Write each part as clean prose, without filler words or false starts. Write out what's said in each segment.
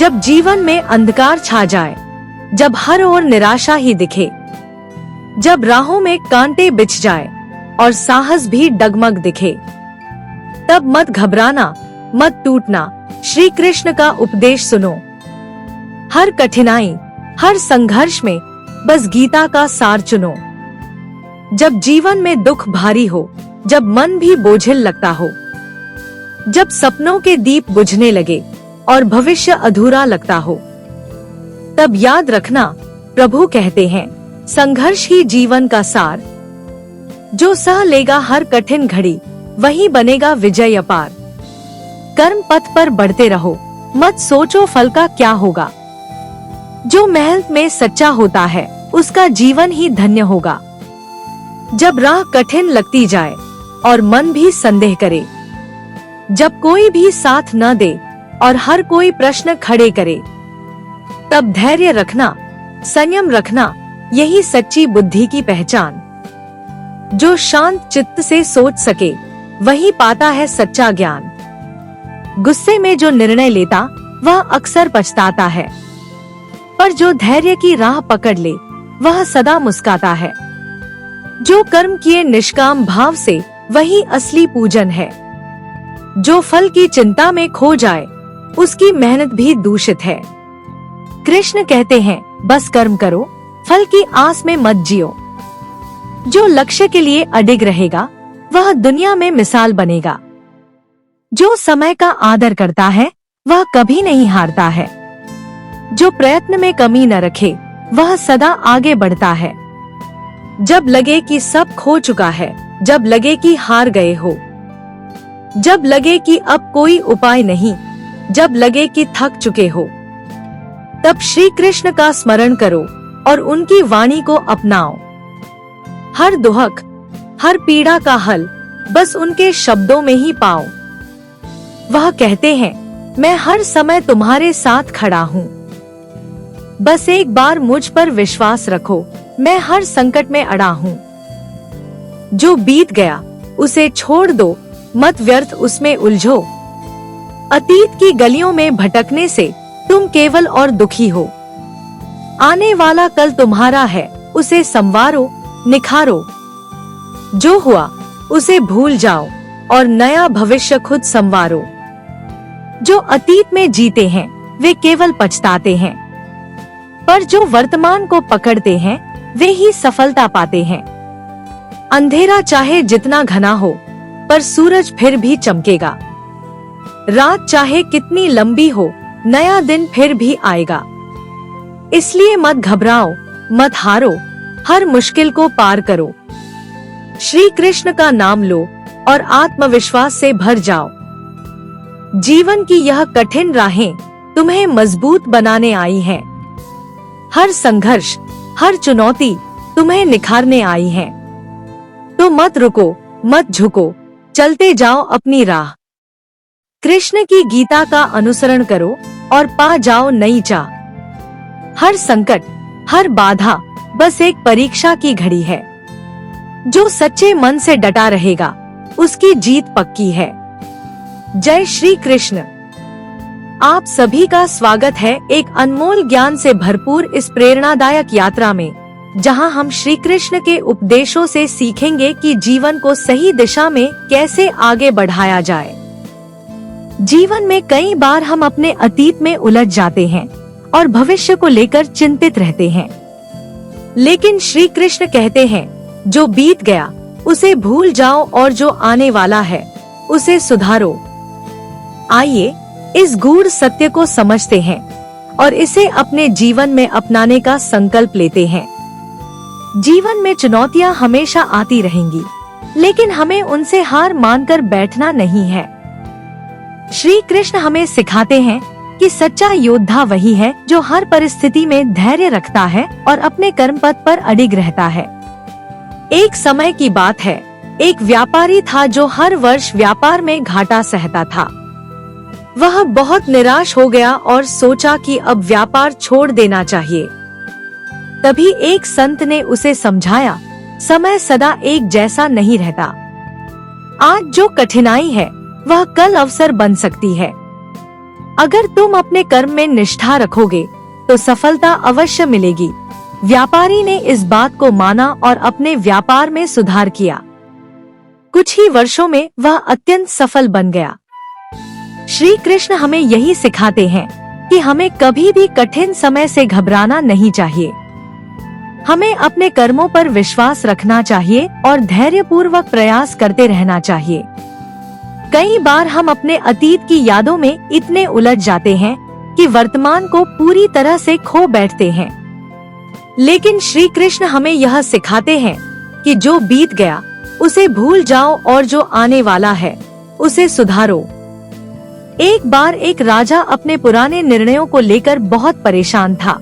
जब जीवन में अंधकार छा जाए, जब हर ओर निराशा ही दिखे, जब राहों में कांटे बिछ जाए और साहस भी डगमग दिखे, तब मत घबराना, मत टूटना, श्री कृष्ण का उपदेश सुनो। हर कठिनाई, हर संघर्ष में बस गीता का सार चुनो। जब जीवन में दुख भारी हो, जब मन भी बोझिल लगता हो, जब सपनों के दीप बुझने लगे और भविष्य अधूरा लगता हो, तब याद रखना, प्रभु कहते हैं, संघर्ष ही जीवन का सार। जो सह लेगा हर कठिन घड़ी, वही बनेगा विजय अपार। कर्म पथ पर बढ़ते रहो, मत सोचो फल का क्या होगा। जो मेहनत में सच्चा होता है, उसका जीवन ही धन्य होगा। जब राह कठिन लगती जाए और मन भी संदेह करे, जब कोई भी साथ न दे और हर कोई प्रश्न खड़े करे, तब धैर्य रखना, संयम रखना, यही सच्ची बुद्धि की पहचान। जो शांत चित्त से सोच सके, वही पाता है सच्चा ज्ञान। गुस्से में जो निर्णय लेता, वह अक्सर पछताता है, पर जो धैर्य की राह पकड़ ले, वह सदा मुस्काता है। जो कर्म किए निष्काम भाव से, वही असली पूजन है। जो फल की चिंता में खो जाए, उसकी मेहनत भी दूषित है। कृष्ण कहते हैं, बस कर्म करो, फल की आस में मत जियो। जो लक्ष्य के लिए अडिग रहेगा, वह दुनिया में मिसाल बनेगा। जो समय का आदर करता है, वह कभी नहीं हारता है। जो प्रयत्न में कमी न रखे, वह सदा आगे बढ़ता है। जब लगे कि सब खो चुका है, जब लगे कि हार गए हो, जब लगे कि अब कोई उपाय नहीं, जब लगे कि थक चुके हो, तब श्री कृष्ण का स्मरण करो और उनकी वाणी को अपनाओ। हर दुहक, हर पीड़ा का हल बस उनके शब्दों में ही पाओ। वह कहते हैं, मैं हर समय तुम्हारे साथ खड़ा हूँ। बस एक बार मुझ पर विश्वास रखो, मैं हर संकट में अड़ा हूँ। जो बीत गया उसे छोड़ दो, मत व्यर्थ उसमें उलझो। अतीत की गलियों में भटकने से तुम केवल और दुखी हो। आने वाला कल तुम्हारा है, उसे संवारो, निखारो। जो हुआ उसे भूल जाओ और नया भविष्य खुद संवारो। जो अतीत में जीते हैं, वे केवल पछताते हैं, पर जो वर्तमान को पकड़ते हैं, वे ही सफलता पाते हैं। अंधेरा चाहे जितना घना हो, पर सूरज फिर भी चमकेगा। रात चाहे कितनी लंबी हो, नया दिन फिर भी आएगा। इसलिए मत घबराओ, मत हारो, हर मुश्किल को पार करो। श्री कृष्ण का नाम लो और आत्मविश्वास से भर जाओ। जीवन की यह कठिन राहें तुम्हें मजबूत बनाने आई हैं। हर संघर्ष, हर चुनौती तुम्हें निखारने आई है। तो मत रुको, मत झुको, चलते जाओ अपनी राह। कृष्ण की गीता का अनुसरण करो और पा जाओ नई चाह। हर संकट, हर बाधा बस एक परीक्षा की घड़ी है। जो सच्चे मन से डटा रहेगा, उसकी जीत पक्की है। जय श्री कृष्ण। आप सभी का स्वागत है एक अनमोल ज्ञान से भरपूर इस प्रेरणादायक यात्रा में, जहां हम श्री कृष्ण के उपदेशों से सीखेंगे कि जीवन को सही दिशा में कैसे आगे बढ़ाया जाए। जीवन में कई बार हम अपने अतीत में उलझ जाते हैं और भविष्य को लेकर चिंतित रहते हैं, लेकिन श्री कृष्ण कहते हैं, जो बीत गया उसे भूल जाओ और जो आने वाला है उसे सुधारो। आइए इस गूढ़ सत्य को समझते हैं और इसे अपने जीवन में अपनाने का संकल्प लेते हैं। जीवन में चुनौतियां हमेशा आती रहेंगी, लेकिन हमें उनसे हार मानकर बैठना नहीं है। श्री कृष्ण हमें सिखाते हैं कि सच्चा योद्धा वही है जो हर परिस्थिति में धैर्य रखता है और अपने कर्म पथ पर अडिग रहता है। एक समय की बात है, एक व्यापारी था जो हर वर्ष व्यापार में घाटा सहता था। वह बहुत निराश हो गया और सोचा कि अब व्यापार छोड़ देना चाहिए। तभी एक संत ने उसे समझाया, समय सदा एक जैसा नहीं रहता। आज जो कठिनाई है, वह कल अवसर बन सकती है। अगर तुम अपने कर्म में निष्ठा रखोगे तो सफलता अवश्य मिलेगी। व्यापारी ने इस बात को माना और अपने व्यापार में सुधार किया। कुछ ही वर्षों में वह अत्यंत सफल बन गया। श्री कृष्ण हमें यही सिखाते हैं कि हमें कभी भी कठिन समय से घबराना नहीं चाहिए। हमें अपने कर्मों पर विश्वास रखना चाहिए और धैर्यपूर्वक प्रयास करते रहना चाहिए। कई बार हम अपने अतीत की यादों में इतने उलझ जाते हैं कि वर्तमान को पूरी तरह से खो बैठते हैं। लेकिन श्री कृष्ण हमें यह सिखाते हैं कि जो बीत गया उसे भूल जाओ और जो आने वाला है उसे सुधारो। एक बार एक राजा अपने पुराने निर्णयों को लेकर बहुत परेशान था।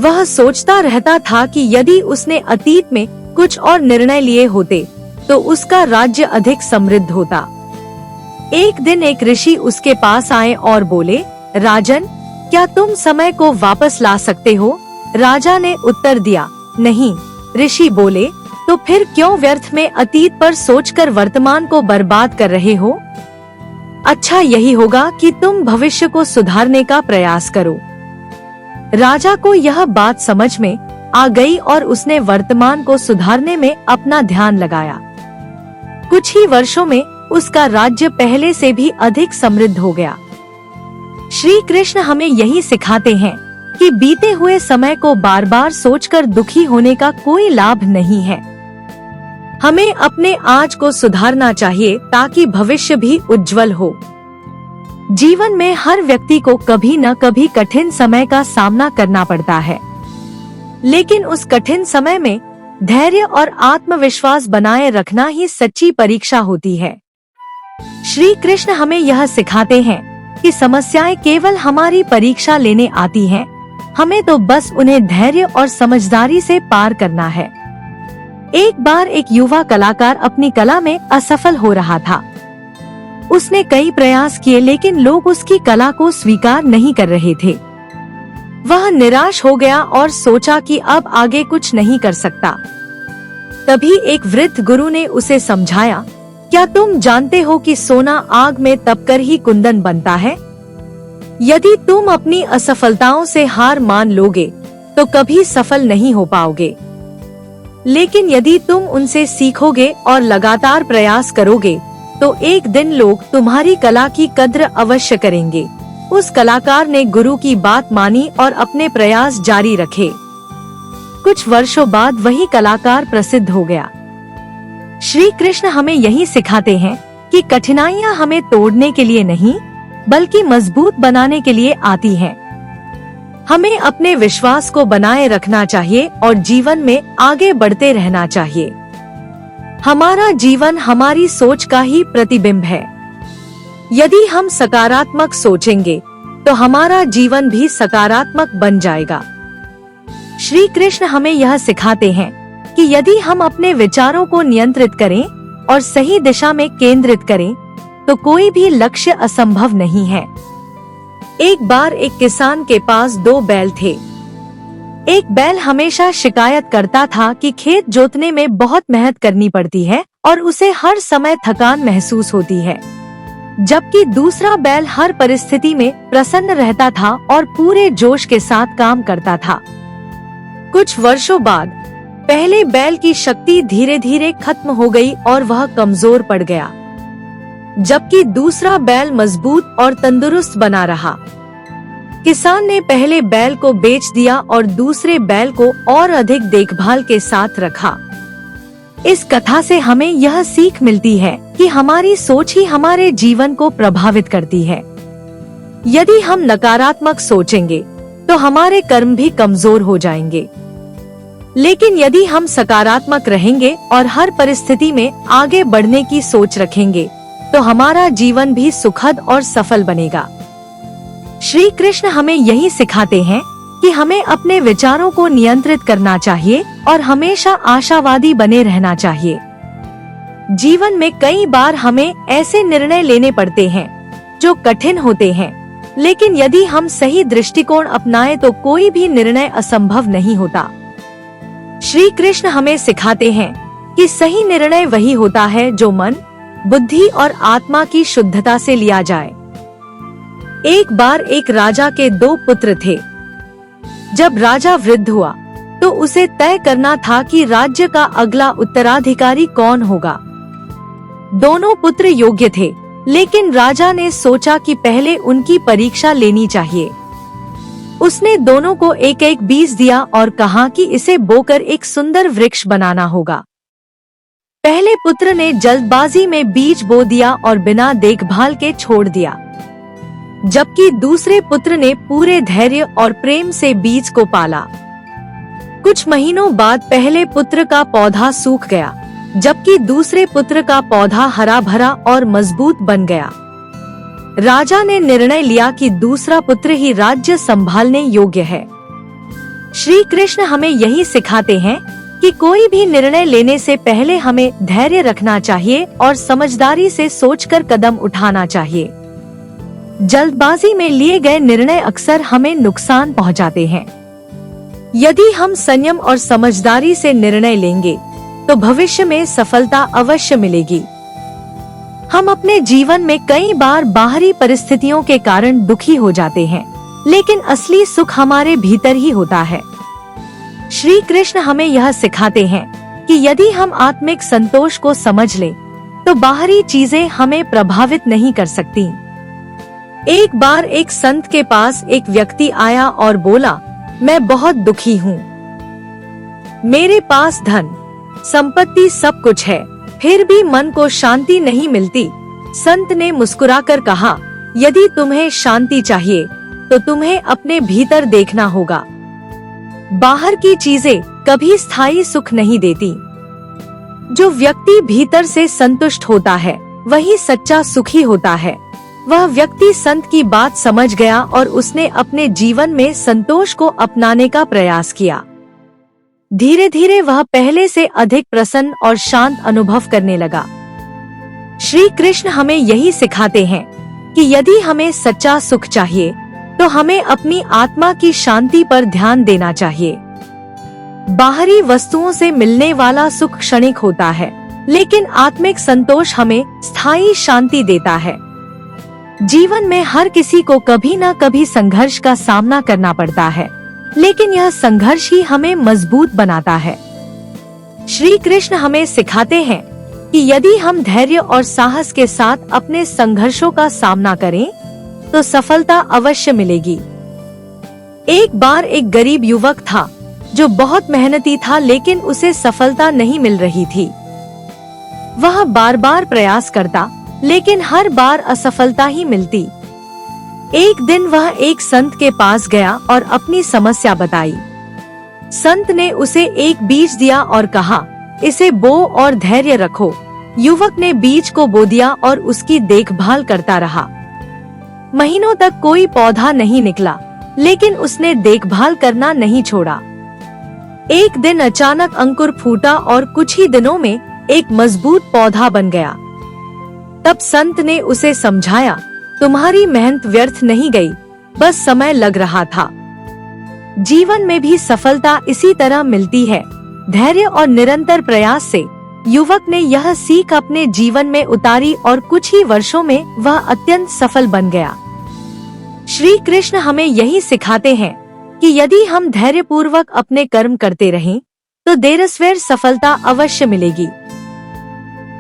वह सोचता रहता था कि यदि उसने अतीत में कुछ और निर्णय लिए होते तो उसका राज्य अधिक समृद्ध होता। एक दिन एक ऋषि उसके पास आए और बोले, राजन, क्या तुम समय को वापस ला सकते हो? राजा ने उत्तर दिया, नहीं। ऋषि बोले, तो फिर क्यों व्यर्थ में अतीत पर सोचकर वर्तमान को बर्बाद कर रहे हो? अच्छा यही होगा कि तुम भविष्य को सुधारने का प्रयास करो। राजा को यह बात समझ में आ गई और उसने वर्तमान को सुधारने में अपना ध्यान लगाया। कुछ ही वर्षों में उसका राज्य पहले से भी अधिक समृद्ध हो गया। श्री कृष्ण हमें यही सिखाते हैं कि बीते हुए समय को बार बार सोचकर दुखी होने का कोई लाभ नहीं है। हमें अपने आज को सुधारना चाहिए ताकि भविष्य भी उज्जवल हो। जीवन में हर व्यक्ति को कभी न कभी कठिन समय का सामना करना पड़ता है, लेकिन उस कठिन समय में धैर्य और आत्मविश्वास बनाए रखना ही सच्ची परीक्षा होती है। श्री कृष्ण हमें यह सिखाते हैं कि समस्याएं केवल हमारी परीक्षा लेने आती हैं, हमें तो बस उन्हें धैर्य और समझदारी से पार करना है। एक बार एक युवा कलाकार अपनी कला में असफल हो रहा था। उसने कई प्रयास किए लेकिन लोग उसकी कला को स्वीकार नहीं कर रहे थे। वह निराश हो गया और सोचा कि अब आगे कुछ नहीं कर सकता। तभी एक वृद्ध गुरु ने उसे समझाया, क्या तुम जानते हो कि सोना आग में तपकर ही कुंदन बनता है? यदि तुम अपनी असफलताओं से हार मान लोगे तो कभी सफल नहीं हो पाओगे, लेकिन यदि तुम उनसे सीखोगे और लगातार प्रयास करोगे तो एक दिन लोग तुम्हारी कला की कद्र अवश्य करेंगे। उस कलाकार ने गुरु की बात मानी और अपने प्रयास जारी रखे। कुछ वर्षों बाद वही कलाकार प्रसिद्ध हो गया। श्री कृष्ण हमें यही सिखाते हैं कि कठिनाइयां हमें तोड़ने के लिए नहीं बल्कि मजबूत बनाने के लिए आती हैं। हमें अपने विश्वास को बनाए रखना चाहिए और जीवन में आगे बढ़ते रहना चाहिए। हमारा जीवन हमारी सोच का ही प्रतिबिंब है। यदि हम सकारात्मक सोचेंगे तो हमारा जीवन भी सकारात्मक बन जाएगा। श्री कृष्ण हमें यह सिखाते हैं कि यदि हम अपने विचारों को नियंत्रित करें और सही दिशा में केंद्रित करें तो कोई भी लक्ष्य असंभव नहीं है। एक बार एक किसान के पास 2 बैल थे। एक बैल हमेशा शिकायत करता था कि खेत जोतने में बहुत मेहनत करनी पड़ती है और उसे हर समय थकान महसूस होती है, जबकि दूसरा बैल हर परिस्थिति में प्रसन्न रहता था और पूरे जोश के साथ काम करता था। कुछ वर्षों बाद पहले बैल की शक्ति धीरे धीरे खत्म हो गई और वह कमजोर पड़ गया, जबकि दूसरा बैल मजबूत और तंदुरुस्त बना रहा। किसान ने पहले बैल को बेच दिया और दूसरे बैल को और अधिक देखभाल के साथ रखा। इस कथा से हमें यह सीख मिलती है कि हमारी सोच ही हमारे जीवन को प्रभावित करती है। यदि हम नकारात्मक सोचेंगे तो हमारे कर्म भी कमजोर हो जाएंगे, लेकिन यदि हम सकारात्मक रहेंगे और हर परिस्थिति में आगे बढ़ने की सोच रखेंगे तो हमारा जीवन भी सुखद और सफल बनेगा। श्री कृष्ण हमें यही सिखाते हैं कि हमें अपने विचारों को नियंत्रित करना चाहिए और हमेशा आशावादी बने रहना चाहिए। जीवन में कई बार हमें ऐसे निर्णय लेने पड़ते हैं जो कठिन होते हैं, लेकिन यदि हम सही दृष्टिकोण अपनाएं तो कोई भी निर्णय असंभव नहीं होता। श्री कृष्ण हमें सिखाते हैं कि सही निर्णय वही होता है जो मन, बुद्धि और आत्मा की शुद्धता से लिया जाए। एक बार एक राजा के 2 पुत्र थे। जब राजा वृद्ध हुआ तो उसे तय करना था कि राज्य का अगला उत्तराधिकारी कौन होगा। दोनों पुत्र योग्य थे, लेकिन राजा ने सोचा कि पहले उनकी परीक्षा लेनी चाहिए। उसने दोनों को एक एक बीज दिया और कहा कि इसे बोकर एक सुंदर वृक्ष बनाना होगा। पहले पुत्र ने जल्दबाजी में बीज बो दिया और बिना देखभाल के छोड़ दिया, जबकि दूसरे पुत्र ने पूरे धैर्य और प्रेम से बीज को पाला। कुछ महीनों बाद पहले पुत्र का पौधा सूख गया, जबकि दूसरे पुत्र का पौधा हरा भरा और मजबूत बन गया। राजा ने निर्णय लिया कि दूसरा पुत्र ही राज्य संभालने योग्य है। श्री कृष्ण हमें यही सिखाते हैं कि कोई भी निर्णय लेने से पहले हमें धैर्य रखना चाहिए और समझदारी से सोचकर कदम उठाना चाहिए। जल्दबाजी में लिए गए निर्णय अक्सर हमें नुकसान पहुंचाते हैं। यदि हम संयम और समझदारी से निर्णय लेंगे तो भविष्य में सफलता अवश्य मिलेगी। हम अपने जीवन में कई बार बाहरी परिस्थितियों के कारण दुखी हो जाते हैं, लेकिन असली सुख हमारे भीतर ही होता है। श्री कृष्ण हमें यह सिखाते हैं कि यदि हम आत्मिक संतोष को समझ लें, तो बाहरी चीजें हमें प्रभावित नहीं कर सकती। एक बार एक संत के पास एक व्यक्ति आया और बोला, मैं बहुत दुखी हूँ। मेरे पास धन, संपत्ति सब कुछ है, फिर भी मन को शांति नहीं मिलती। संत ने मुस्कुराकर कहा, यदि तुम्हें शांति चाहिए तो तुम्हें अपने भीतर देखना होगा। बाहर की चीजें कभी स्थायी सुख नहीं देती। जो व्यक्ति भीतर से संतुष्ट होता है वही सच्चा सुखी होता है। वह व्यक्ति संत की बात समझ गया और उसने अपने जीवन में संतोष को अपनाने का प्रयास किया। धीरे धीरे वह पहले से अधिक प्रसन्न और शांत अनुभव करने लगा। श्री कृष्ण हमें यही सिखाते हैं कि यदि हमें सच्चा सुख चाहिए तो हमें अपनी आत्मा की शांति पर ध्यान देना चाहिए। बाहरी वस्तुओं से मिलने वाला सुख क्षणिक होता है, लेकिन आत्मिक संतोष हमें स्थायी शांति देता है। जीवन में हर किसी को कभी न कभी संघर्ष का सामना करना पड़ता है, लेकिन यह संघर्ष ही हमें मजबूत बनाता है। श्री कृष्ण हमें सिखाते हैं कि यदि हम धैर्य और साहस के साथ अपने संघर्षों का सामना करें तो सफलता अवश्य मिलेगी। एक बार एक गरीब युवक था जो बहुत मेहनती था, लेकिन उसे सफलता नहीं मिल रही थी। वह बार बार प्रयास करता, लेकिन हर बार असफलता ही मिलती। एक दिन वह एक संत के पास गया और अपनी समस्या बताई। संत ने उसे एक बीज दिया और कहा, इसे बो और धैर्य रखो। युवक ने बीज को बो दिया और उसकी देखभाल करता रहा। महीनों तक कोई पौधा नहीं निकला, लेकिन उसने देखभाल करना नहीं छोड़ा। एक दिन अचानक अंकुर फूटा और कुछ ही दिनों में एक मजबूत पौधा बन गया। तब संत ने उसे समझाया, तुम्हारी मेहनत व्यर्थ नहीं गई, बस समय लग रहा था। जीवन में भी सफलता इसी तरह मिलती है, धैर्य और निरंतर प्रयास से। युवक ने यह सीख अपने जीवन में उतारी और कुछ ही वर्षों में वह अत्यंत सफल बन गया। श्री कृष्ण हमें यही सिखाते हैं कि यदि हम धैर्य पूर्वक अपने कर्म करते रहें, तो देरसवेर सफलता अवश्य मिलेगी।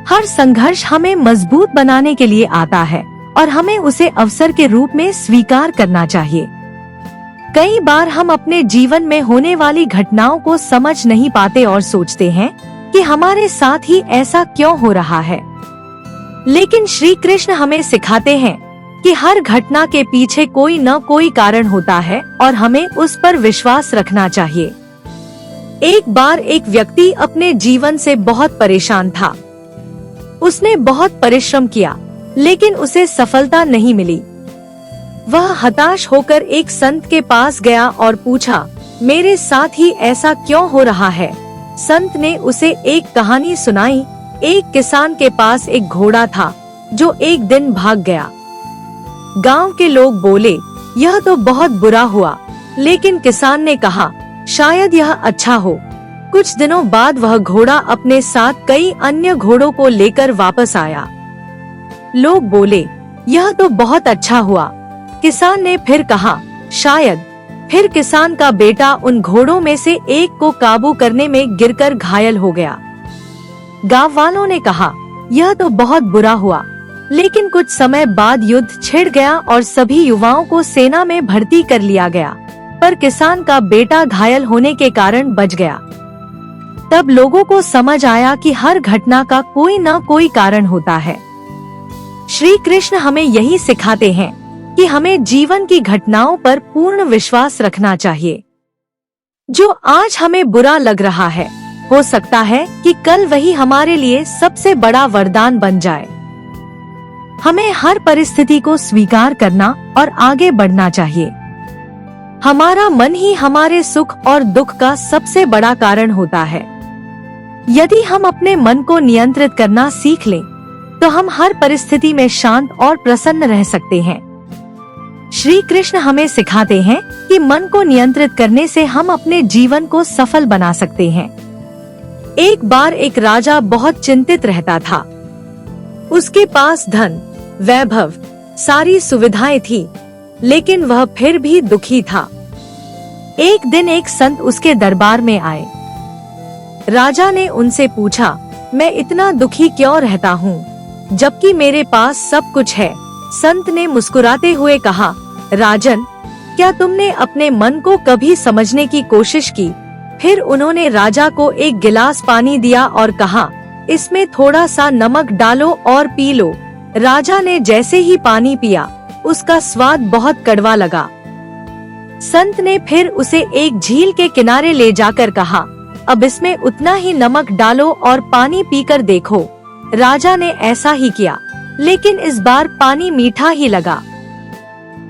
हर संघर्ष हमें मजबूत बनाने के लिए आता है और हमें उसे अवसर के रूप में स्वीकार करना चाहिए। कई बार हम अपने जीवन में होने वाली घटनाओं को समझ नहीं पाते और सोचते हैं कि हमारे साथ ही ऐसा क्यों हो रहा है। लेकिन श्री कृष्ण हमें सिखाते हैं कि हर घटना के पीछे कोई न कोई कारण होता है और हमें उस पर विश्वास रखना चाहिए। एक बार एक व्यक्ति अपने जीवन से बहुत परेशान था। उसने बहुत परिश्रम किया, लेकिन उसे सफलता नहीं मिली। वह हताश होकर एक संत के पास गया और पूछा, मेरे साथ ही ऐसा क्यों हो रहा है। संत ने उसे एक कहानी सुनाई। एक किसान के पास एक घोड़ा था जो एक दिन भाग गया। गांव के लोग बोले, यह तो बहुत बुरा हुआ, लेकिन किसान ने कहा, शायद यह अच्छा हो। कुछ दिनों बाद वह घोड़ा अपने साथ कई अन्य घोड़ों को लेकर वापस आया। लोग बोले, यह तो बहुत अच्छा हुआ, किसान ने फिर कहा, शायद। फिर किसान का बेटा उन घोड़ों में से एक को काबू करने में गिरकर घायल हो गया। गांव वालों ने कहा, यह तो बहुत बुरा हुआ। लेकिन कुछ समय बाद युद्ध छिड़ गया और सभी युवाओं को सेना में भर्ती कर लिया गया, पर किसान का बेटा घायल होने के कारण बच गया। तब लोगों को समझ आया कि हर घटना का कोई न कोई कारण होता है। श्री कृष्ण हमें यही सिखाते हैं कि हमें जीवन की घटनाओं पर पूर्ण विश्वास रखना चाहिए। जो आज हमें बुरा लग रहा है, हो सकता है कि कल वही हमारे लिए सबसे बड़ा वरदान बन जाए। हमें हर परिस्थिति को स्वीकार करना और आगे बढ़ना चाहिए। हमारा मन ही हमारे सुख और दुख का सबसे बड़ा कारण होता है। यदि हम अपने मन को नियंत्रित करना सीख लें, तो हम हर परिस्थिति में शांत और प्रसन्न रह सकते हैं। श्री कृष्ण हमें सिखाते हैं कि मन को नियंत्रित करने से हम अपने जीवन को सफल बना सकते हैं। एक बार एक राजा बहुत चिंतित रहता था। उसके पास धन, वैभव, सारी सुविधाएं थी, लेकिन वह फिर भी दुखी था। एक दिन एक संत उसके दरबार में आए। राजा ने उनसे पूछा, मैं इतना दुखी क्यों रहता हूँ, जबकि मेरे पास सब कुछ है? संत ने मुस्कुराते हुए कहा, राजन, क्या तुमने अपने मन को कभी समझने की कोशिश की? फिर उन्होंने राजा को एक गिलास पानी दिया और कहा, इसमें थोड़ा सा नमक डालो और पी लो। राजा ने जैसे ही पानी पिया, उसका स्वाद बहुत कड़वा लगा। संत ने फिर उसे एक झील के किनारे ले जाकर कहा, अब इसमें उतना ही नमक डालो और पानी पीकर देखो। राजा ने ऐसा ही किया, लेकिन इस बार पानी मीठा ही लगा।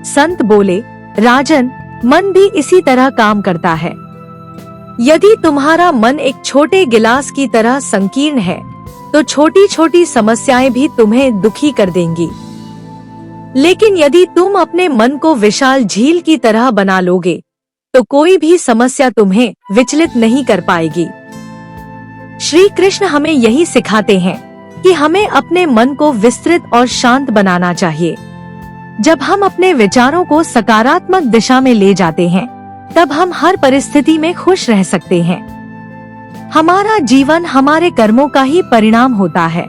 संत बोले, राजन, मन भी इसी तरह काम करता है। यदि तुम्हारा मन एक छोटे गिलास की तरह संकीर्ण है, तो छोटी छोटी समस्याएं भी तुम्हें दुखी कर देंगी। लेकिन यदि तुम अपने मन को विशाल झील की तरह बना लोगे, तो कोई भी समस्या तुम्हें विचलित नहीं कर पाएगी। श्री कृष्ण हमें यही सिखाते हैं कि हमें अपने मन को विस्तृत और शांत बनाना चाहिए। जब हम अपने विचारों को सकारात्मक दिशा में ले जाते हैं, तब हम हर परिस्थिति में खुश रह सकते हैं। हमारा जीवन हमारे कर्मों का ही परिणाम होता है।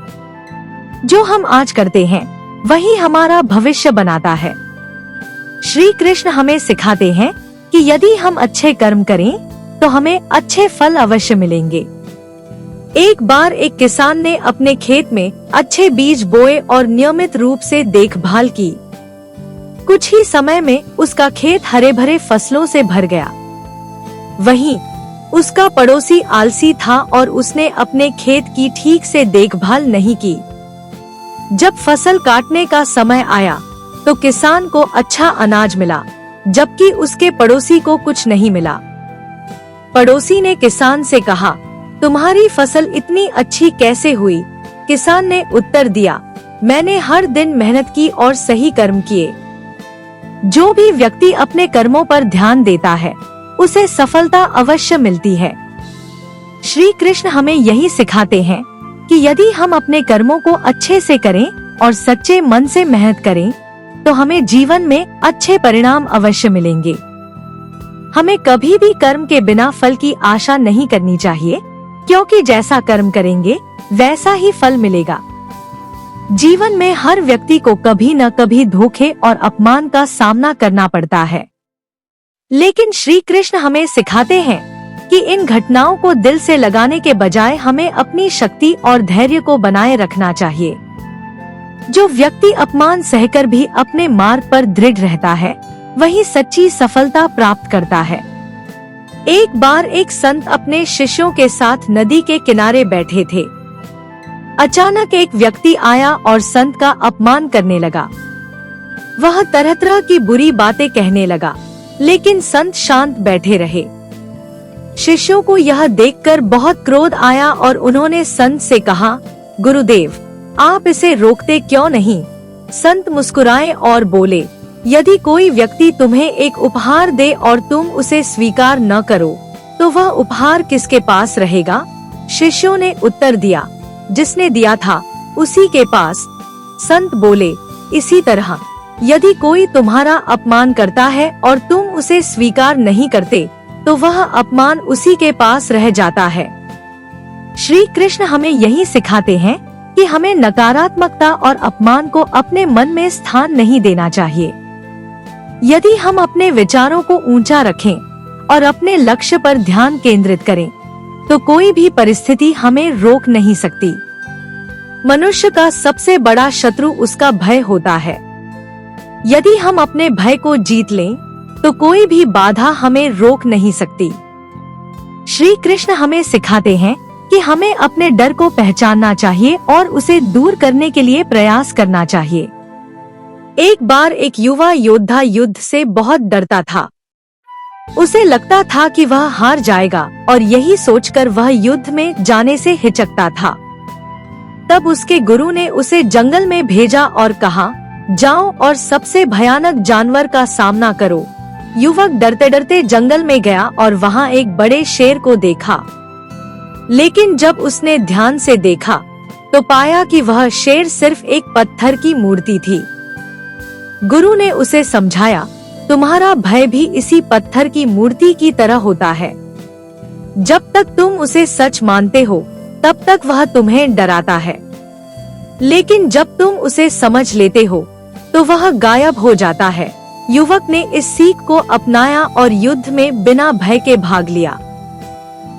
जो हम आज करते हैं, वही हमारा भविष्य बनाता है। श्री कृष्ण हमें सिखाते हैं कि यदि हम अच्छे कर्म करें, तो हमें अच्छे फल अवश्य मिलेंगे। एक बार एक किसान ने अपने खेत में अच्छे बीज बोए और नियमित रूप से देखभाल की। कुछ ही समय में उसका खेत हरे भरे फसलों से भर गया। वहीं उसका पड़ोसी आलसी था और उसने अपने खेत की ठीक से देखभाल नहीं की। जब फसल काटने का समय आया, तो किसान को अच्छा अनाज मिला, जबकि उसके पड़ोसी को कुछ नहीं मिला। पड़ोसी ने किसान से कहा, तुम्हारी फसल इतनी अच्छी कैसे हुई? किसान ने उत्तर दिया, मैंने हर दिन मेहनत की और सही कर्म किए। जो भी व्यक्ति अपने कर्मों पर ध्यान देता है, उसे सफलता अवश्य मिलती है। श्री कृष्ण हमें यही सिखाते हैं कि यदि हम अपने कर्मों को अच्छे से करें और सच्चे मन से मेहनत करें, तो हमें जीवन में अच्छे परिणाम अवश्य मिलेंगे। हमें कभी भी कर्म के बिना फल की आशा नहीं करनी चाहिए, क्योंकि जैसा कर्म करेंगे, वैसा ही फल मिलेगा। जीवन में हर व्यक्ति को कभी न कभी धोखे और अपमान का सामना करना पड़ता है, लेकिन श्री कृष्ण हमें सिखाते हैं कि इन घटनाओं को दिल से लगाने के बजाय हमें अपनी शक्ति और धैर्य को बनाए रखना चाहिए। जो व्यक्ति अपमान सहकर भी अपने मार्ग पर दृढ़ रहता है, वही सच्ची सफलता प्राप्त करता है। एक बार एक संत अपने शिष्यों के साथ नदी के किनारे बैठे थे। अचानक एक व्यक्ति आया और संत का अपमान करने लगा। वह तरह तरह की बुरी बातें कहने लगा, लेकिन संत शांत बैठे रहे। शिष्यों को यह देखकर बहुत क्रोध आया और उन्होंने संत से कहा, गुरुदेव, आप इसे रोकते क्यों नहीं? संत मुस्कुराए और बोले, यदि कोई व्यक्ति तुम्हें एक उपहार दे और तुम उसे स्वीकार न करो, तो वह उपहार किसके पास रहेगा? शिष्यों ने उत्तर दिया, जिसने दिया था उसी के पास। संत बोले, इसी तरह यदि कोई तुम्हारा अपमान करता है और तुम उसे स्वीकार नहीं करते, तो वह अपमान उसी के पास रह जाता है। श्री कृष्ण हमें यही सिखाते हैं कि हमें नकारात्मकता और अपमान को अपने मन में स्थान नहीं देना चाहिए। यदि हम अपने विचारों को ऊंचा रखें और अपने लक्ष्य पर ध्यान केंद्रित करें, तो कोई भी परिस्थिति हमें रोक नहीं सकती। मनुष्य का सबसे बड़ा शत्रु उसका भय होता है। यदि हम अपने भय को जीत लें, तो कोई भी बाधा हमें रोक नहीं सकती। श्री कृष्ण हमें सिखाते हैं कि हमें अपने डर को पहचानना चाहिए और उसे दूर करने के लिए प्रयास करना चाहिए। एक बार एक युवा योद्धा युद्ध से बहुत डरता था। उसे लगता था कि वह हार जाएगा और यही सोचकर वह युद्ध में जाने से हिचकता था। तब उसके गुरु ने उसे जंगल में भेजा और कहा, जाओ और सबसे भयानक जानवर का सामना करो। युवक डरते डरते जंगल में गया और वहाँ एक बड़े शेर को देखा। लेकिन जब उसने ध्यान से देखा तो पाया कि वह शेर सिर्फ एक पत्थर की मूर्ति थी। गुरु ने उसे समझाया, तुम्हारा भय भी इसी पत्थर की मूर्ति की तरह होता है। जब तक तुम उसे सच मानते हो, तब तक वह तुम्हें डराता है, लेकिन जब तुम उसे समझ लेते हो तो वह गायब हो जाता है। युवक ने इस सीख को अपनाया और युद्ध में बिना भय के भाग लिया।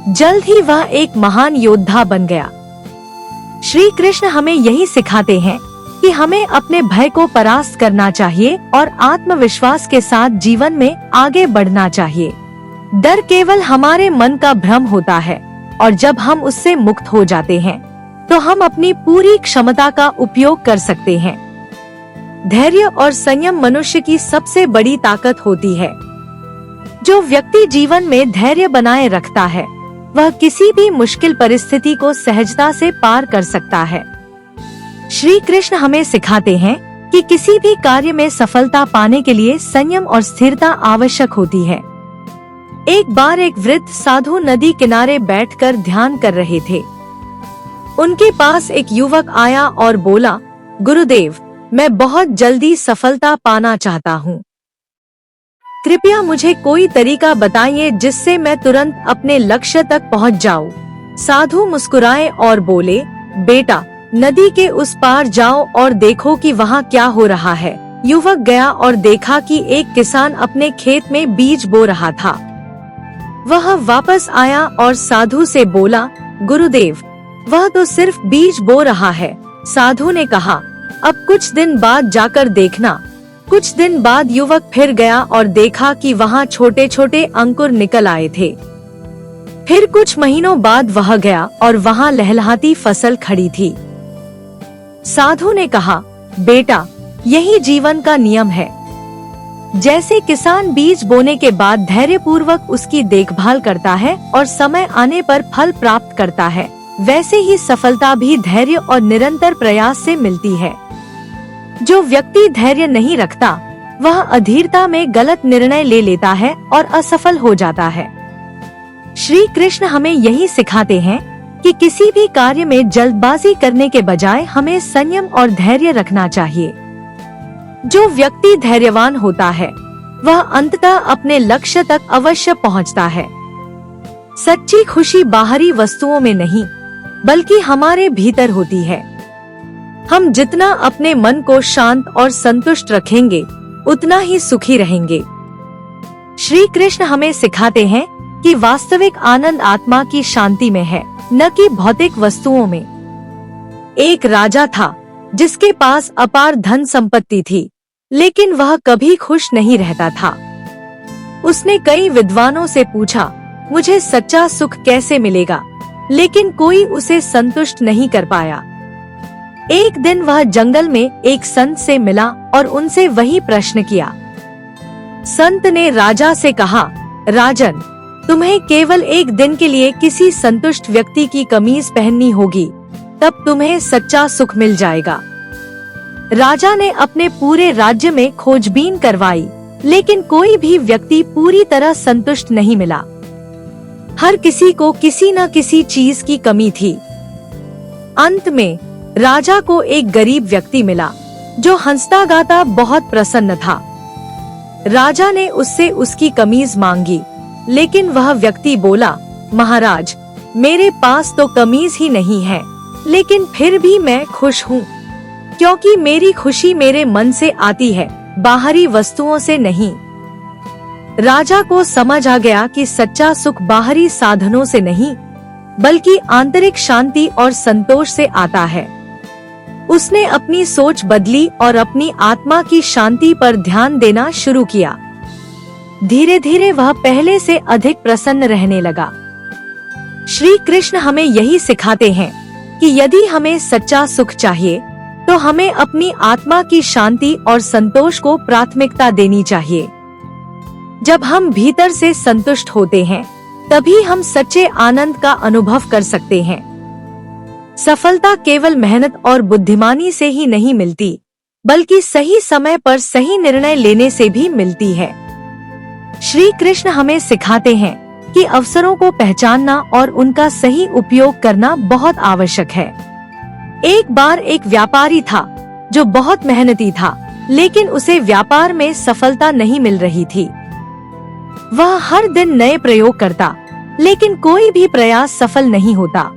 जल्द ही वह एक महान योद्धा बन गया। श्री कृष्ण हमें यही सिखाते हैं कि हमें अपने भय को परास्त करना चाहिए और आत्मविश्वास के साथ जीवन में आगे बढ़ना चाहिए। डर केवल हमारे मन का भ्रम होता है और जब हम उससे मुक्त हो जाते हैं, तो हम अपनी पूरी क्षमता का उपयोग कर सकते हैं। धैर्य और संयम मनुष्य की सबसे बड़ी ताकत होती है। जो व्यक्ति जीवन में धैर्य बनाए रखता है, वह किसी भी मुश्किल परिस्थिति को सहजता से पार कर सकता है। श्री कृष्ण हमें सिखाते हैं कि किसी भी कार्य में सफलता पाने के लिए संयम और स्थिरता आवश्यक होती है। एक बार एक वृद्ध साधु नदी किनारे बैठकर ध्यान कर रहे थे। उनके पास एक युवक आया और बोला, गुरुदेव, मैं बहुत जल्दी सफलता पाना चाहता हूँ। कृपया मुझे कोई तरीका बताइए जिससे मैं तुरंत अपने लक्ष्य तक पहुँच जाऊँ। साधु मुस्कुराए और बोले, बेटा, नदी के उस पार जाओ और देखो कि वहाँ क्या हो रहा है। युवक गया और देखा कि एक किसान अपने खेत में बीज बो रहा था। वह वापस आया और साधु से बोला, गुरुदेव, वह तो सिर्फ बीज बो रहा है। साधु ने कहा, अब कुछ दिन बाद जाकर देखना। कुछ दिन बाद युवक फिर गया और देखा कि वहाँ छोटे छोटे अंकुर निकल आए थे। फिर कुछ महीनों बाद वह गया और वहाँ लहलहाती फसल खड़ी थी। साधु ने कहा, बेटा, यही जीवन का नियम है। जैसे किसान बीज बोने के बाद धैर्यपूर्वक उसकी देखभाल करता है और समय आने पर फल प्राप्त करता है, वैसे ही सफलता भी धैर्य और निरंतर प्रयास से मिलती है। जो व्यक्ति धैर्य नहीं रखता, वह अधीरता में गलत निर्णय ले लेता है और असफल हो जाता है। श्री कृष्ण हमें यही सिखाते हैं कि किसी भी कार्य में जल्दबाजी करने के बजाय हमें संयम और धैर्य रखना चाहिए। जो व्यक्ति धैर्यवान होता है, वह अंततः अपने लक्ष्य तक अवश्य पहुंचता है। सच्ची खुशी बाहरी वस्तुओं में नहीं, बल्कि हमारे भीतर होती है। हम जितना अपने मन को शांत और संतुष्ट रखेंगे, उतना ही सुखी रहेंगे। श्री कृष्ण हमें सिखाते हैं कि वास्तविक आनंद आत्मा की शांति में है, न कि भौतिक वस्तुओं में। एक राजा था जिसके पास अपार धन संपत्ति थी, लेकिन वह कभी खुश नहीं रहता था। उसने कई विद्वानों से पूछा, मुझे सच्चा सुख कैसे मिलेगा, लेकिन कोई उसे संतुष्ट नहीं कर पाया। एक दिन वह जंगल में एक संत से मिला और उनसे वही प्रश्न किया। संत ने राजा से कहा, राजन, तुम्हें केवल एक दिन के लिए किसी संतुष्ट व्यक्ति की कमीज पहननी होगी, तब तुम्हें सच्चा सुख मिल जाएगा। राजा ने अपने पूरे राज्य में खोजबीन करवाई, लेकिन कोई भी व्यक्ति पूरी तरह संतुष्ट नहीं मिला। हर किसी को किसी न किसी चीज की कमी थी। अंत में राजा को एक गरीब व्यक्ति मिला। जो हंसता गाता बहुत प्रसन्न था। राजा ने उससे उसकी कमीज मांगी, लेकिन वह व्यक्ति बोला, महाराज, मेरे पास तो कमीज ही नहीं है, लेकिन फिर भी मैं खुश हूँ, क्योंकि मेरी खुशी मेरे मन से आती है, बाहरी वस्तुओं से नहीं। राजा को समझ आ गया कि सच्चा सुख बाहरी साधनों से नहीं, बल्कि आंतरिक शांति और संतोष से आता है। उसने अपनी सोच बदली और अपनी आत्मा की शांति पर ध्यान देना शुरू किया। धीरे धीरे वह पहले से अधिक प्रसन्न रहने लगा। श्री कृष्ण हमें यही सिखाते हैं कि यदि हमें सच्चा सुख चाहिए तो हमें अपनी आत्मा की शांति और संतोष को प्राथमिकता देनी चाहिए। जब हम भीतर से संतुष्ट होते हैं, तभी हम सच्चे आनंद का अनुभव कर सकते हैं। सफलता केवल मेहनत और बुद्धिमानी से ही नहीं मिलती, बल्कि सही समय पर सही निर्णय लेने से भी मिलती है। श्री कृष्ण हमें सिखाते हैं कि अवसरों को पहचानना और उनका सही उपयोग करना बहुत आवश्यक है। एक बार एक व्यापारी था जो बहुत मेहनती था, लेकिन उसे व्यापार में सफलता नहीं मिल रही थी। वह हर दिन नए प्रयोग करता, लेकिन कोई भी प्रयास सफल नहीं होता।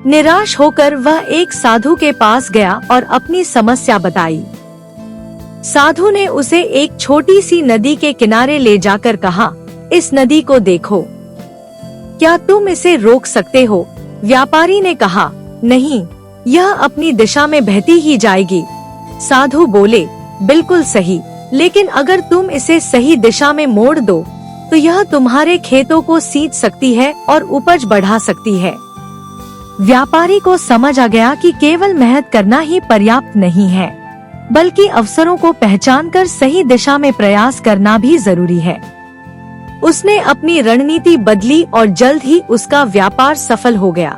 निराश होकर वह एक साधु के पास गया और अपनी समस्या बताई। साधु ने उसे एक छोटी सी नदी के किनारे ले जाकर कहा, इस नदी को देखो, क्या तुम इसे रोक सकते हो? व्यापारी ने कहा, नहीं, यह अपनी दिशा में बहती ही जाएगी। साधु बोले, बिल्कुल सही, लेकिन अगर तुम इसे सही दिशा में मोड़ दो तो यह तुम्हारे खेतों को सींच सकती है और उपज बढ़ा सकती है। व्यापारी को समझ आ गया कि केवल मेहनत करना ही पर्याप्त नहीं है, बल्कि अवसरों को पहचानकर सही दिशा में प्रयास करना भी जरूरी है। उसने अपनी रणनीति बदली और जल्द ही उसका व्यापार सफल हो गया।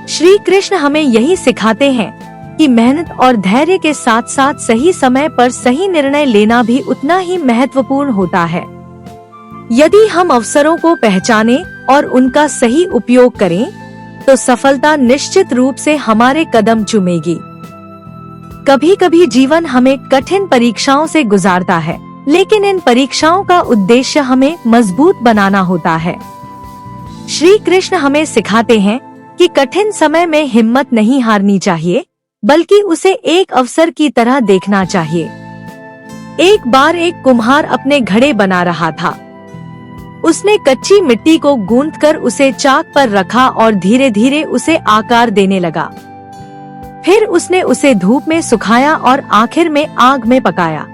श्री कृष्ण हमें यही सिखाते हैं कि मेहनत और धैर्य के साथ साथ सही समय पर सही निर्णय लेना भी उतना ही महत्वपूर्ण होता है। यदि हम अवसरों को पहचानें और उनका सही उपयोग करें, तो सफलता निश्चित रूप से हमारे कदम चूमेगी। कभी कभी जीवन हमें कठिन परीक्षाओं से गुजारता है, लेकिन इन परीक्षाओं का उद्देश्य हमें मजबूत बनाना होता है। श्री कृष्ण हमें सिखाते हैं कि कठिन समय में हिम्मत नहीं हारनी चाहिए, बल्कि उसे एक अवसर की तरह देखना चाहिए। एक बार एक कुम्हार अपने घड़े बना रहा था। उसने कच्ची मिट्टी को गूंथकर उसे चाक पर रखा और धीरे धीरे उसे आकार देने लगा। फिर उसने उसे धूप में सुखाया और आखिर में आग में पकाया।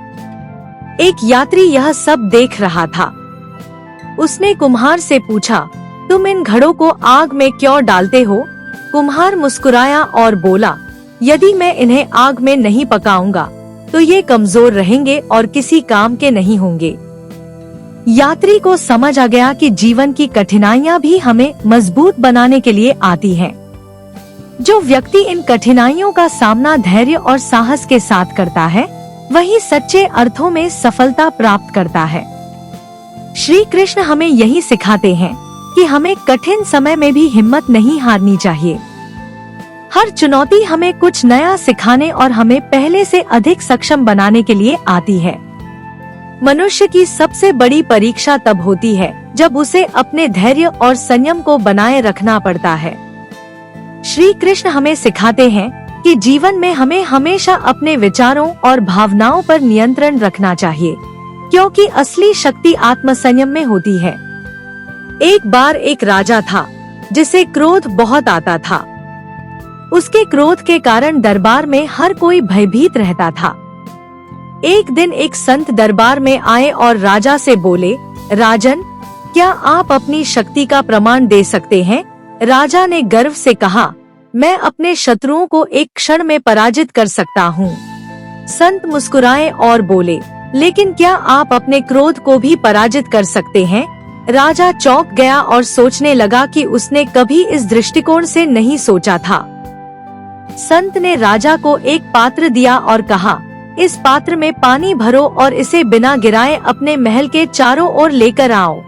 एक यात्री यह सब देख रहा था। उसने कुम्हार से पूछा, तुम इन घड़ों को आग में क्यों डालते हो? कुम्हार मुस्कुराया और बोला, यदि मैं इन्हें आग में नहीं पकाऊंगा तो ये कमजोर रहेंगे और किसी काम के नहीं होंगे। यात्री को समझ आ गया कि जीवन की कठिनाइयां भी हमें मजबूत बनाने के लिए आती हैं। जो व्यक्ति इन कठिनाइयों का सामना धैर्य और साहस के साथ करता है, वही सच्चे अर्थों में सफलता प्राप्त करता है। श्री कृष्ण हमें यही सिखाते हैं कि हमें कठिन समय में भी हिम्मत नहीं हारनी चाहिए। हर चुनौती हमें कुछ नया सिखाने और हमें पहले से अधिक सक्षम बनाने के लिए आती है। मनुष्य की सबसे बड़ी परीक्षा तब होती है जब उसे अपने धैर्य और संयम को बनाए रखना पड़ता है। श्री कृष्ण हमें सिखाते हैं कि जीवन में हमें हमेशा अपने विचारों और भावनाओं पर नियंत्रण रखना चाहिए, क्योंकि असली शक्ति आत्मसंयम में होती है। एक बार एक राजा था जिसे क्रोध बहुत आता था। उसके क्रोध के कारण दरबार में हर कोई भयभीत रहता था। एक दिन एक संत दरबार में आए और राजा से बोले, राजन, क्या आप अपनी शक्ति का प्रमाण दे सकते हैं? राजा ने गर्व से कहा, मैं अपने शत्रुओं को एक क्षण में पराजित कर सकता हूँ। संत मुस्कुराए और बोले, लेकिन क्या आप अपने क्रोध को भी पराजित कर सकते हैं? राजा चौंक गया और सोचने लगा कि उसने कभी इस दृष्टिकोण से नहीं सोचा था। संत ने राजा को एक पात्र दिया और कहा, इस पात्र में पानी भरो और इसे बिना गिराए अपने महल के चारों ओर लेकर आओ।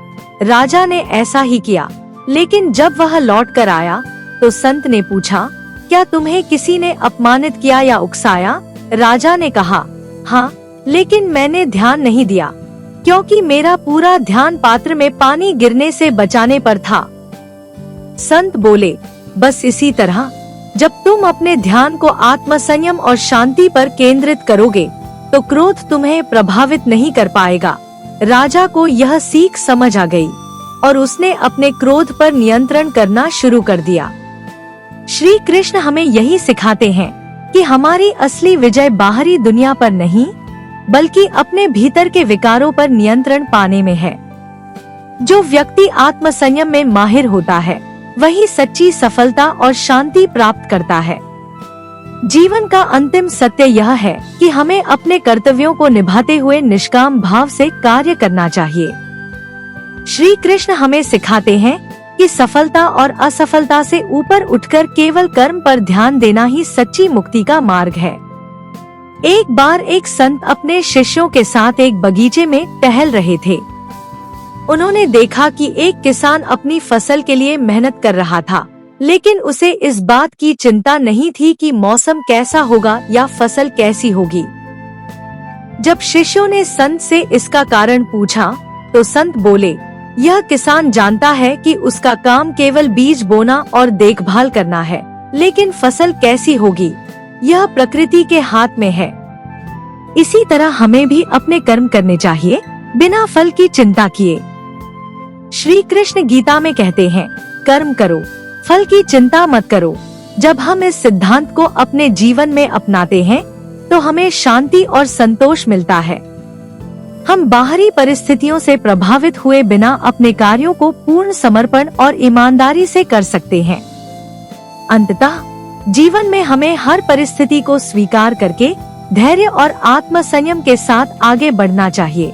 राजा ने ऐसा ही किया, लेकिन जब वह लौट कर आया तो संत ने पूछा, क्या तुम्हें किसी ने अपमानित किया या उकसाया? राजा ने कहा, हाँ, लेकिन मैंने ध्यान नहीं दिया, क्योंकि मेरा पूरा ध्यान पात्र में पानी गिरने से बचाने पर था। संत बोले, बस इसी तरह जब तुम अपने ध्यान को आत्मसंयम और शांति पर केंद्रित करोगे तो क्रोध तुम्हें प्रभावित नहीं कर पाएगा। राजा को यह सीख समझ आ गई और उसने अपने क्रोध पर नियंत्रण करना शुरू कर दिया। श्री कृष्ण हमें यही सिखाते हैं कि हमारी असली विजय बाहरी दुनिया पर नहीं, बल्कि अपने भीतर के विकारों पर नियंत्रण पाने में है। जो व्यक्ति आत्मसंयम में माहिर होता है वही सच्ची सफलता और शांति प्राप्त करता है। जीवन का अंतिम सत्य यह है कि हमें अपने कर्तव्यों को निभाते हुए निष्काम भाव से कार्य करना चाहिए। श्री कृष्ण हमें सिखाते हैं कि सफलता और असफलता से ऊपर उठकर केवल कर्म पर ध्यान देना ही सच्ची मुक्ति का मार्ग है। एक बार एक संत अपने शिष्यों के साथ एक बगीचे में टहल रहे थे। उन्होंने देखा कि एक किसान अपनी फसल के लिए मेहनत कर रहा था, लेकिन उसे इस बात की चिंता नहीं थी कि मौसम कैसा होगा या फसल कैसी होगी। जब शिष्यों ने संत से इसका कारण पूछा तो संत बोले, यह किसान जानता है कि उसका काम केवल बीज बोना और देखभाल करना है, लेकिन फसल कैसी होगी यह प्रकृति के हाथ में है। इसी तरह हमें भी अपने कर्म करने चाहिए बिना फल की चिंता किए। श्री कृष्ण गीता में कहते हैं, कर्म करो, फल की चिंता मत करो। जब हम इस सिद्धांत को अपने जीवन में अपनाते हैं तो हमें शांति और संतोष मिलता है। हम बाहरी परिस्थितियों से प्रभावित हुए बिना अपने कार्यों को पूर्ण समर्पण और ईमानदारी से कर सकते हैं। अंततः जीवन में हमें हर परिस्थिति को स्वीकार करके धैर्य और आत्मसंयम के साथ आगे बढ़ना चाहिए।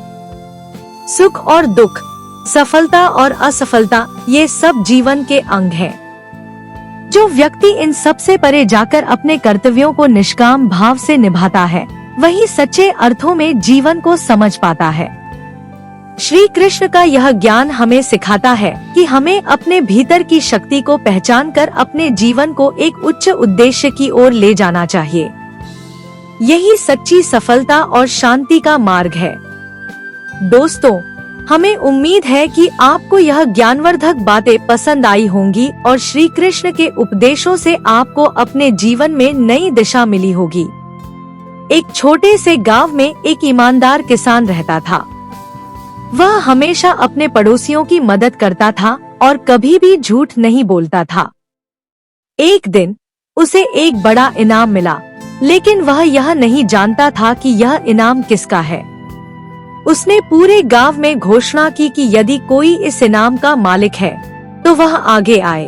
सुख और दुख, सफलता और असफलता, ये सब जीवन के अंग हैं। जो व्यक्ति इन सब से परे जाकर अपने कर्तव्यों को निष्काम भाव से निभाता है वही सच्चे अर्थों में जीवन को समझ पाता है। श्री कृष्ण का यह ज्ञान हमें सिखाता है कि हमें अपने भीतर की शक्ति को पहचान कर अपने जीवन को एक उच्च उद्देश्य की ओर ले जाना चाहिए। यही सच्ची सफलता और शांति का मार्ग है। दोस्तों, हमें उम्मीद है कि आपको यह ज्ञानवर्धक बातें पसंद आई होंगी और श्री कृष्ण के उपदेशों से आपको अपने जीवन में नई दिशा मिली होगी। एक छोटे से गांव में एक ईमानदार किसान रहता था। वह हमेशा अपने पड़ोसियों की मदद करता था और कभी भी झूठ नहीं बोलता था। एक दिन उसे एक बड़ा इनाम मिला, लेकिन वह यह नहीं जानता था कि यह इनाम किसका है। उसने पूरे गांव में घोषणा की कि यदि कोई इस इनाम का मालिक है तो वह आगे आए।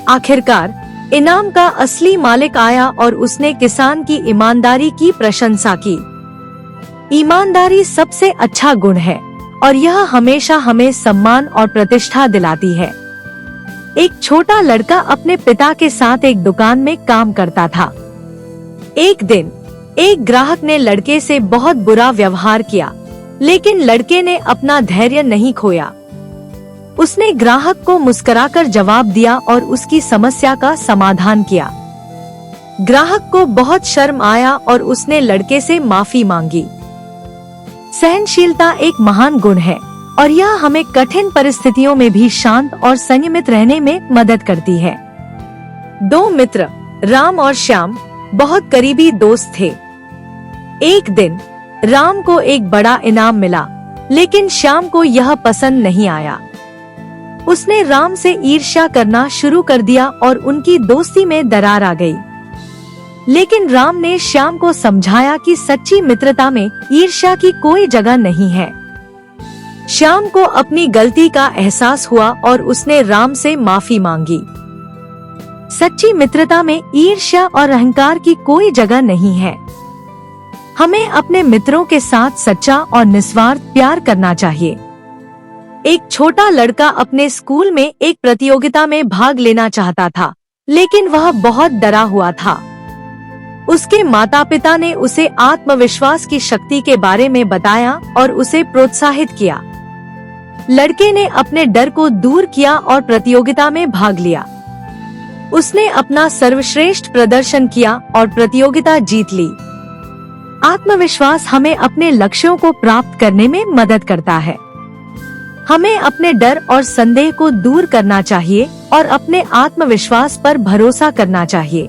आखिरकार इनाम का असली मालिक आया और उसने किसान की ईमानदारी की प्रशंसा की। ईमानदारी सबसे अच्छा गुण है और यह हमेशा हमें सम्मान और प्रतिष्ठा दिलाती है। एक छोटा लड़का अपने पिता के साथ एक दुकान में काम करता था। एक दिन एक ग्राहक ने लड़के से बहुत बुरा व्यवहार किया, लेकिन लड़के ने अपना धैर्य नहीं खोया। उसने ग्राहक को मुस्कुराकर जवाब दिया और उसकी समस्या का समाधान किया। ग्राहक को बहुत शर्म आया और उसने लड़के से माफी मांगी। सहनशीलता एक महान गुण है और यह हमें कठिन परिस्थितियों में भी शांत और संयमित रहने में मदद करती है। दो मित्र राम और श्याम बहुत करीबी दोस्त थे। एक दिन राम को एक बड़ा इनाम मिला, लेकिन श्याम को यह पसंद नहीं आया। उसने राम से ईर्ष्या करना शुरू कर दिया और उनकी दोस्ती में दरार आ गई। लेकिन राम ने श्याम को समझाया कि सच्ची मित्रता में ईर्ष्या की कोई जगह नहीं है। श्याम को अपनी गलती का एहसास हुआ और उसने राम से माफी मांगी। सच्ची मित्रता में ईर्ष्या और अहंकार की कोई जगह नहीं है। हमें अपने मित्रों के साथ सच्चा और निस्वार्थ प्यार करना चाहिए। एक छोटा लड़का अपने स्कूल में एक प्रतियोगिता में भाग लेना चाहता था, लेकिन वह बहुत डरा हुआ था। उसके माता पिता ने उसे आत्मविश्वास की शक्ति के बारे में बताया और उसे प्रोत्साहित किया। लड़के ने अपने डर को दूर किया और प्रतियोगिता में भाग लिया। उसने अपना सर्वश्रेष्ठ प्रदर्शन किया और प्रतियोगिता जीत ली। आत्मविश्वास हमें अपने लक्ष्यों को प्राप्त करने में मदद करता है। हमें अपने डर और संदेह को दूर करना चाहिए और अपने आत्मविश्वास पर भरोसा करना चाहिए।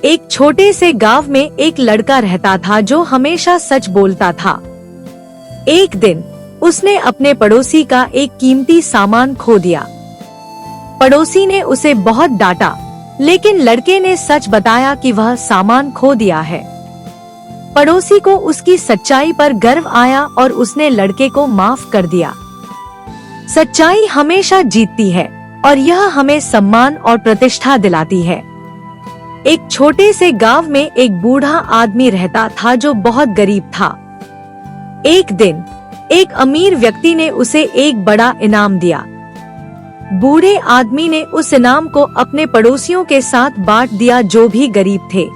एक छोटे से गांव में एक लड़का रहता था जो हमेशा सच बोलता था। एक दिन उसने अपने पड़ोसी का एक कीमती सामान खो दिया। पड़ोसी ने उसे बहुत डांटा, लेकिन लड़के ने सच बताया कि वह सामान खो दिया है। पड़ोसी को उसकी सच्चाई पर गर्व आया और उसने लड़के को माफ कर दिया। सच्चाई हमेशा जीतती है और यह हमें सम्मान और प्रतिष्ठा दिलाती है। एक छोटे से गांव में एक बूढ़ा आदमी रहता था जो बहुत गरीब था। एक दिन एक अमीर व्यक्ति ने उसे एक बड़ा इनाम दिया। बूढ़े आदमी ने उस इनाम को अपने पड़ोसियों के साथ बांट दिया जो भी गरीब थे।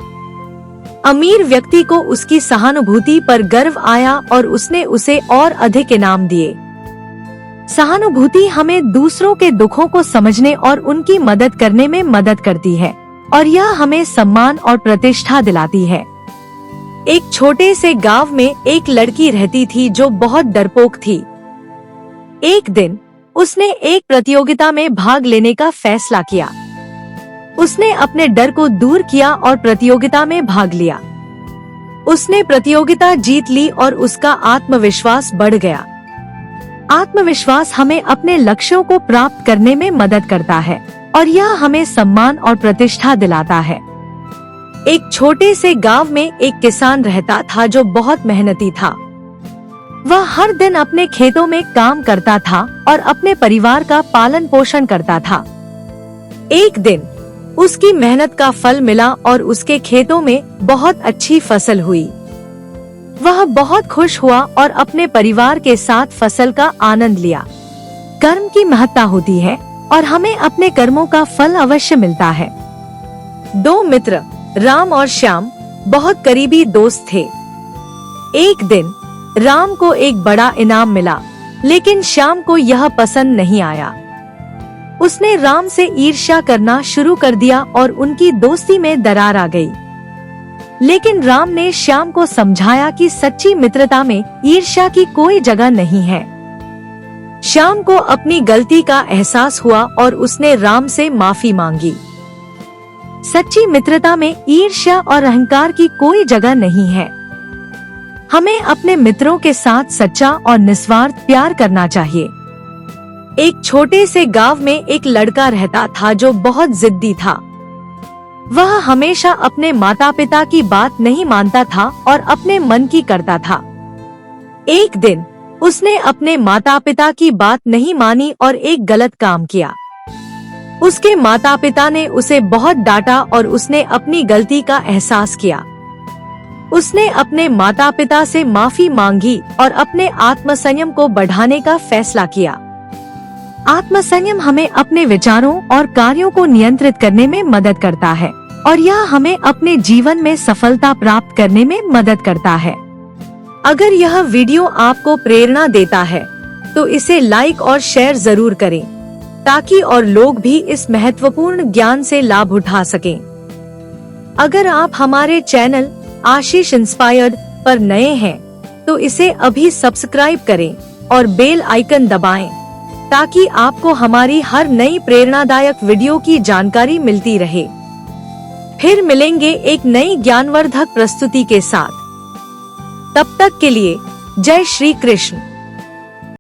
अमीर व्यक्ति को उसकी सहानुभूति पर गर्व आया और उसने उसे और अधिक इनाम दिए। सहानुभूति हमें दूसरों के दुखों को समझने और उनकी मदद करने में मदद करती है और यह हमें सम्मान और प्रतिष्ठा दिलाती है। एक छोटे से गांव में एक लड़की रहती थी जो बहुत डरपोक थी। एक दिन उसने एक प्रतियोगिता में भाग लेने का फैसला किया। उसने अपने डर को दूर किया और प्रतियोगिता में भाग लिया। उसने प्रतियोगिता जीत ली और उसका आत्मविश्वास बढ़ गया। आत्मविश्वास हमें अपने लक्ष्यों को प्राप्त करने में मदद करता है और यह हमें सम्मान और प्रतिष्ठा दिलाता है। एक छोटे से गांव में एक किसान रहता था जो बहुत मेहनती था। वह हर दिन अपने खेतों में काम करता था और अपने परिवार का पालन पोषण करता था। एक दिन उसकी मेहनत का फल मिला और उसके खेतों में बहुत अच्छी फसल हुई। वह बहुत खुश हुआ और अपने परिवार के साथ फसल का आनंद लिया। कर्म की महत्ता होती है और हमें अपने कर्मों का फल अवश्य मिलता है। दो मित्र राम और श्याम बहुत करीबी दोस्त थे। एक दिन राम को एक बड़ा इनाम मिला, लेकिन श्याम को यह पसंद नहीं आया। उसने राम से ईर्ष्या करना शुरू कर दिया और उनकी दोस्ती में दरार आ गई। लेकिन राम ने श्याम को समझाया कि सच्ची मित्रता में ईर्ष्या की कोई जगह नहीं है। श्याम को अपनी गलती का एहसास हुआ और उसने राम से माफी मांगी। सच्ची मित्रता में ईर्ष्या और अहंकार की कोई जगह नहीं है। हमें अपने मित्रों के साथ सच्चा और निस्वार्थ प्यार करना चाहिए। एक छोटे से गांव में एक लड़का रहता था जो बहुत जिद्दी था। वह हमेशा अपने माता पिता की बात नहीं मानता था और अपने मन की करता था। एक दिन उसने अपने माता पिता की बात नहीं मानी और एक गलत काम किया। उसके माता पिता ने उसे बहुत डांटा और उसने अपनी गलती का एहसास किया। उसने अपने माता पिता से माफी मांगी और अपने आत्मसंयम को बढ़ाने का फैसला किया। आत्मसंयम हमें अपने विचारों और कार्यों को नियंत्रित करने में मदद करता है और यह हमें अपने जीवन में सफलता प्राप्त करने में मदद करता है। अगर यह वीडियो आपको प्रेरणा देता है तो इसे लाइक और शेयर जरूर करें ताकि और लोग भी इस महत्वपूर्ण ज्ञान से लाभ उठा सकें। अगर आप हमारे चैनल आशीष इंस्पायर्ड पर नए हैं तो इसे अभी सब्सक्राइब करें और बेल आइकन दबाएं ताकि आपको हमारी हर नई प्रेरणादायक वीडियो की जानकारी मिलती रहे। फिर मिलेंगे एक नई ज्ञानवर्धक प्रस्तुति के साथ। तब तक के लिए जय श्री कृष्ण।